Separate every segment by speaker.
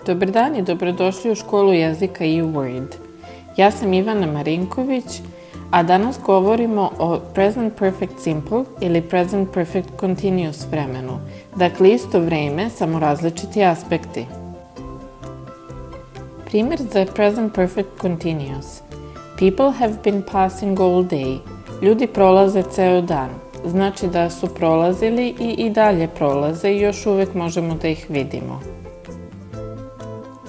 Speaker 1: Dobar dan i dobrodošli u školu jezika eWord. Ja sam Ivana Marinković, a danas govorimo o Present Perfect Simple ili Present Perfect Continuous vremenu. Dakle, isto vreme, samo različiti aspekti. Primjer za Present Perfect Continuous. People have been passing all day. Ljudi prolaze ceo dan. Znači da su prolazili i dalje prolaze i još uvek možemo da ih vidimo.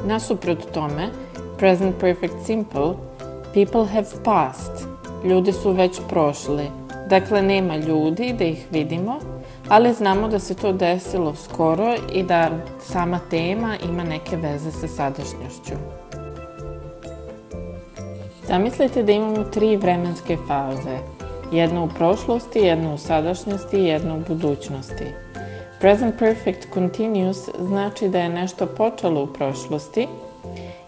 Speaker 1: Nasuprot tome, Present Perfect Simple, people have passed. Ljudi su već prošli. Dakle, nema ljudi da ih vidimo, ali znamo da se to desilo skoro i da sama tema ima neke veze sa sadašnjošću. Zamislite da imamo 3 vremenske faze. Jedna u prošlosti, jedna u sadašnjosti i jedna u budućnosti. Present Perfect Continuous znači da je nešto počelo u prošlosti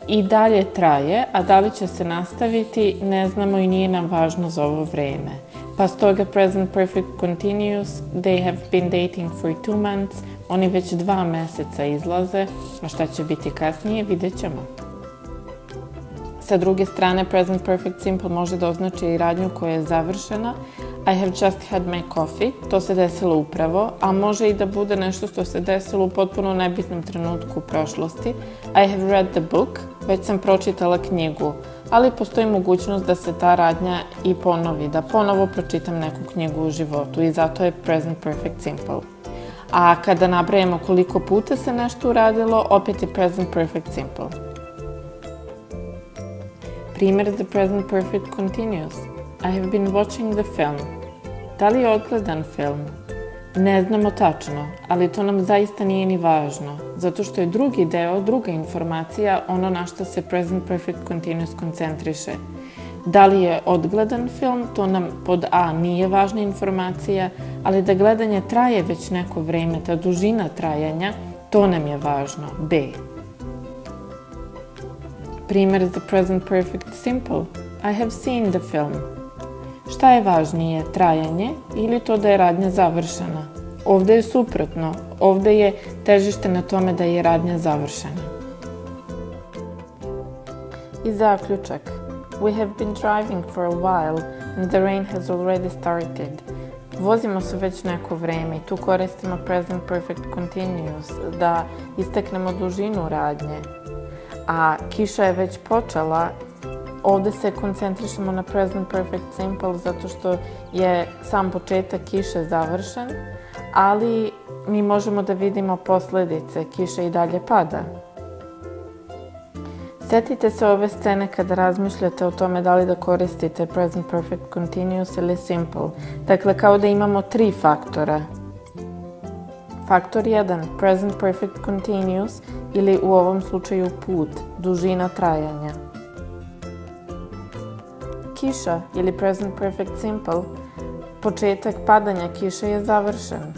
Speaker 1: i dalje traje, a da li će se nastaviti ne znamo i nije nam važno za ovo vreme. Pa stoga Present Perfect Continuous, they have been dating for 2 months, oni već 2 meseca izlaze, a šta će biti kasnije vidjet ćemo. Sa druge strane, Present Perfect Simple može da označi i radnju koja je završena. I have just had my coffee, to se desilo upravo, a može i da bude nešto što se desilo u potpuno nebitnom trenutku u prošlosti. I have read the book, već sam pročitala knjigu, ali postoji mogućnost da se ta radnja i ponovi, da ponovo pročitam neku knjigu u životu i zato je Present Perfect Simple. A kada nabrajemo koliko puta se nešto uradilo, opet je Present Perfect Simple. Primjer za Present Perfect Continuous. I have been watching the film. Da li je odgledan film? Ne znamo tačno, ali to nam zaista nije ni važno, zato što je drugi deo, druga informacija, ono na što se Present Perfect Continuous koncentriše. Da li je odgledan film, to nam pod A nije važna informacija, ali da gledanje traje već neko vreme, ta dužina trajanja, to nam je važno, B. Primjer za Present Perfect Simple. I have seen the film. Šta je važnije, trajanje ili to da je radnja završena? Ovde je suprotno. Ovde je težište na tome da je radnja završena. I zaključak. We have been driving for a while and the rain has already started. Vozimo se već neko vreme i tu koristimo Present Perfect Continuous da istaknemo dužinu radnje. A kiša je već počela. Ovde se koncentrišemo na Present Perfect Simple zato što je sam početak kiše završen, ali mi možemo da vidimo posledice, kiša i dalje pada. Setite se ove scene kada razmišljate o tome da li da koristite Present Perfect Continuous ili Simple. Dakle, kao da imamo 3 faktora. Faktor 1, Present Perfect Continuous ili u ovom slučaju put, dužina trajanja. Kiša ili Present Perfect Simple, početak padanja kiše je završen.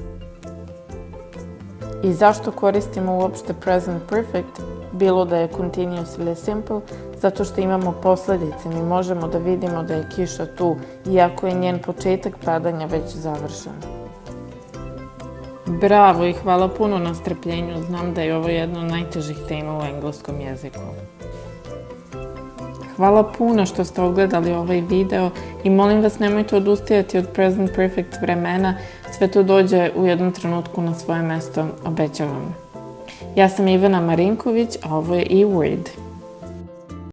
Speaker 1: I zašto koristimo uopšte Present Perfect, bilo da je Continuous ili Simple? Zato što imamo posledice, mi možemo da vidimo da je kiša tu, iako je njen početak padanja već završen. Bravo i hvala puno na strpljenju, znam da je ovo jedna od najtežih tema u engleskom jeziku. Hvala puno što ste ogledali ovaj video i molim vas nemojte odustajati od Present Perfect vremena, sve to dođe u jednom trenutku na svoje mesto, obećavam. Ja sam Ivana Marinković, a ovo je eWord.